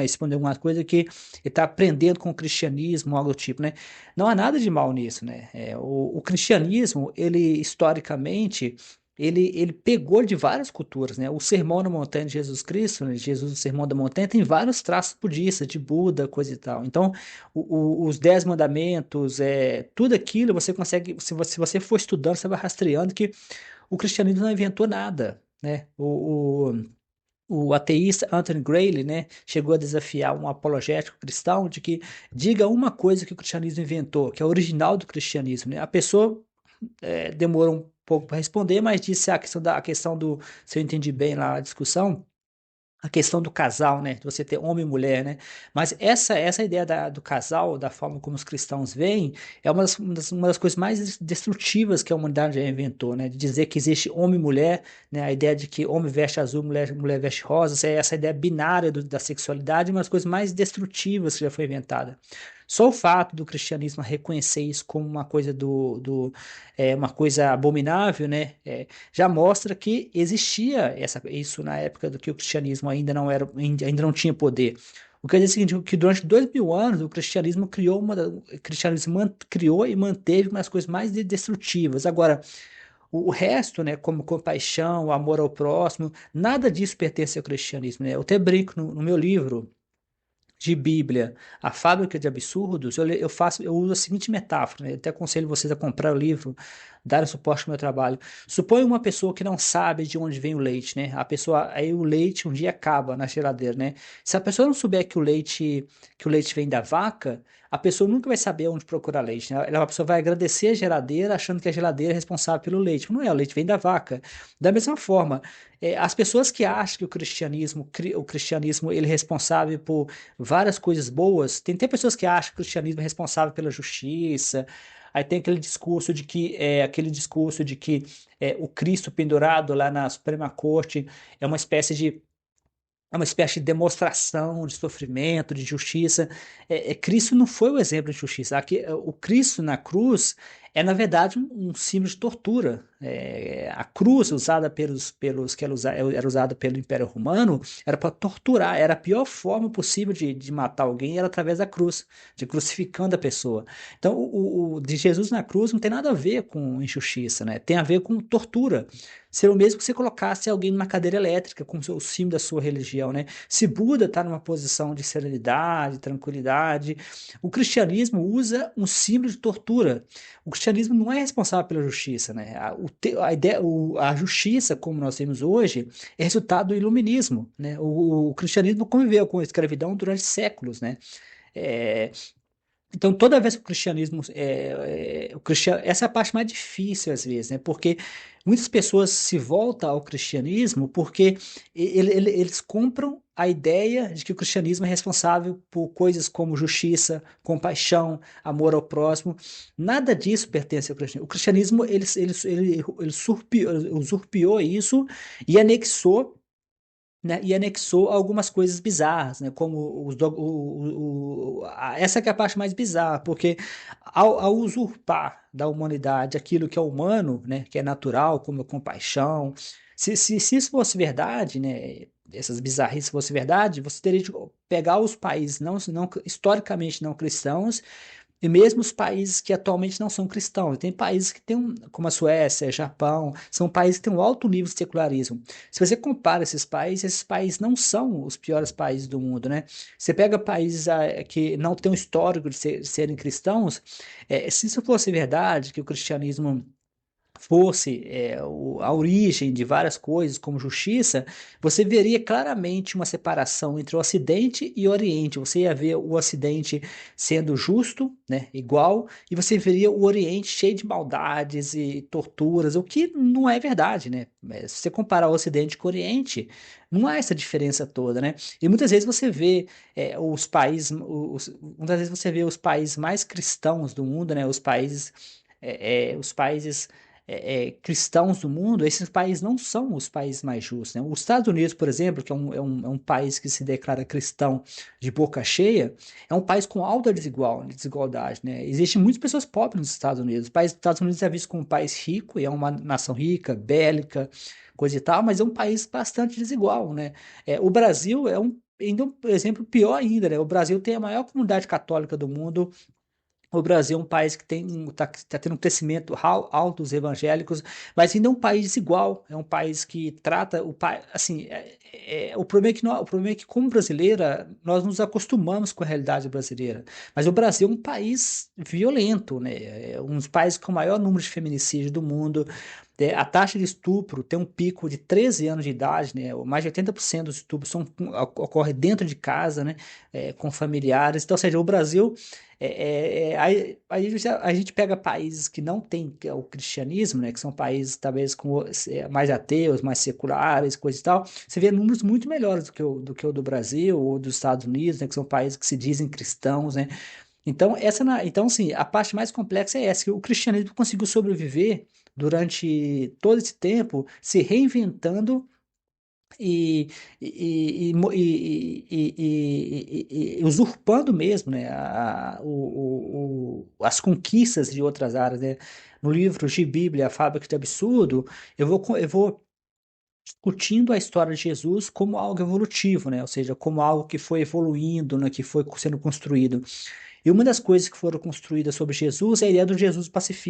responder alguma coisa que ele está aprendendo com o cristianismo, algo do tipo, né? Não há nada de mal nisso, né? O cristianismo, ele historicamente, ele pegou de várias culturas, né? O Sermão da Montanha de Jesus Cristo, né? Jesus, o Sermão da Montanha, tem vários traços budistas, de Buda, coisa e tal. Então, os 10 mandamentos, tudo aquilo você consegue, se você for estudando, você vai rastreando que o cristianismo não inventou nada, né? O ateísta Anthony Grayley, né, chegou a desafiar um apologético cristão de que diga uma coisa que o cristianismo inventou, que é original do cristianismo, né? A pessoa demorou um pouco para responder, mas disse a questão do, se eu entendi bem lá a discussão, a questão do casal, né? De você ter homem e mulher, né? Mas essa ideia do casal, da forma como os cristãos veem, é uma das coisas mais destrutivas que a humanidade já inventou, né? De dizer que existe homem e mulher, né? A ideia de que homem veste azul, mulher veste rosa, essa ideia binária da sexualidade, é uma das coisas mais destrutivas que já foi inventada. Só o fato do cristianismo reconhecer isso como uma coisa uma coisa abominável, né? Já mostra que existia isso na época do que o cristianismo ainda não tinha poder. O que quer dizer o seguinte, que durante 2000 anos o cristianismo criou e manteve uma das coisas mais destrutivas. Agora, o resto, né, como compaixão, o amor ao próximo, nada disso pertence ao cristianismo, né? Eu até brinco no meu livro de Bíblia, A Fábrica de Absurdos, eu uso a seguinte metáfora, né? Eu até aconselho vocês a comprar o livro, dar suporte ao meu trabalho. Suponha uma pessoa que não sabe de onde vem o leite, né? Aí o leite um dia acaba na geladeira, né? Se a pessoa não souber que o leite vem da vaca, a pessoa nunca vai saber onde procurar leite, né? A pessoa vai agradecer a geladeira, achando que a geladeira é responsável pelo leite. Mas não é, o leite vem da vaca. Da mesma forma, as pessoas que acham que o cristianismo ele é responsável por várias coisas boas. Tem pessoas que acham que o cristianismo é responsável pela justiça. Aí tem aquele discurso de que o Cristo pendurado lá na Suprema Corte é uma espécie de é uma espécie de demonstração de sofrimento, de justiça. Cristo não foi o exemplo de justiça. O Cristo na cruz na verdade, um símbolo de tortura. A cruz usada pelos que era usada pelo Império Romano era para torturar. Era a pior forma possível de matar alguém, era através da cruz, de crucificando a pessoa. Então, o de Jesus na cruz não tem nada a ver com injustiça, né? Tem a ver com tortura. Seria o mesmo que você colocasse alguém numa cadeira elétrica, como o símbolo da sua religião, né? Se Buda está numa posição de serenidade, tranquilidade, o cristianismo usa um símbolo de tortura. O cristianismo não é responsável pela justiça, né? A ideia, a justiça, como nós temos hoje, é resultado do iluminismo, né? O cristianismo conviveu com a escravidão durante séculos, né? É, então, toda vez que o cristianismo, essa é a parte mais difícil às vezes, né? Porque muitas pessoas se voltam ao cristianismo porque eles compram a ideia de que o cristianismo é responsável por coisas como justiça, compaixão, amor ao próximo. Nada disso pertence ao cristianismo. O cristianismo, ele usurpiou isso e anexou, né, e anexou algumas coisas bizarras, né, como essa que é a parte mais bizarra, porque ao usurpar da humanidade aquilo que é humano, né, que é natural, como a compaixão, se isso fosse verdade, né, essas bizarrices fosse verdade, você teria de pegar os países historicamente não cristãos e mesmo os países que atualmente não são cristãos, tem países que têm, como a Suécia, Japão, são países que têm um alto nível de secularismo. Se você compara esses países não são os piores países do mundo, né? Você pega países que não têm um histórico de serem cristãos, se isso fosse verdade, que o cristianismo fosse a origem de várias coisas, como justiça, você veria claramente uma separação entre o Ocidente e o Oriente. Você ia ver o Ocidente sendo justo, né, igual, e você veria o Oriente cheio de maldades e torturas, o que não é verdade, né? Se você comparar o Ocidente com o Oriente, não há essa diferença toda, né? E muitas vezes você vê muitas vezes você vê os países mais cristãos do mundo, né? Os países cristãos do mundo, esses países não são os países mais justos, né? Os Estados Unidos, por exemplo, que é um país que se declara cristão de boca cheia, é um país com alta desigualdade, né? Existem muitas pessoas pobres nos Estados Unidos. O país dos Estados Unidos é visto como um país rico, e é uma nação rica, bélica, coisa e tal, mas é um país bastante desigual, né? O Brasil ainda um exemplo pior ainda, né? O Brasil tem a maior comunidade católica do mundo. O Brasil é um país que tá tendo um crescimento alto dos evangélicos, mas ainda é um país desigual. É um país que trata o país assim. O problema é que o problema é que, como brasileira, nós nos acostumamos com a realidade brasileira. Mas o Brasil é um país violento, né? É um dos países com o maior número de feminicídios do mundo. A taxa de estupro tem um pico de 13 anos de idade, né? Mais de 80% dos estupros ocorre dentro de casa, né? Com familiares. Então, ou seja, o Brasil aí a gente pega países que não têm o cristianismo, né, que são países talvez com mais ateus, mais seculares, coisa e tal, você vê números muito melhores do que o do Brasil ou dos Estados Unidos, né, que são países que se dizem cristãos, né? Então, então, assim, a parte mais complexa é essa, que o cristianismo conseguiu sobreviver durante todo esse tempo, se reinventando e, e usurpando mesmo, né, as conquistas de outras áreas, né? No livro de Bíblia, A Fábrica de Absurdo, eu vou discutindo a história de Jesus como algo evolutivo, né? Ou seja, como algo que foi evoluindo, né, que foi sendo construído. E uma das coisas que foram construídas sobre Jesus é a ideia do Jesus pacifista.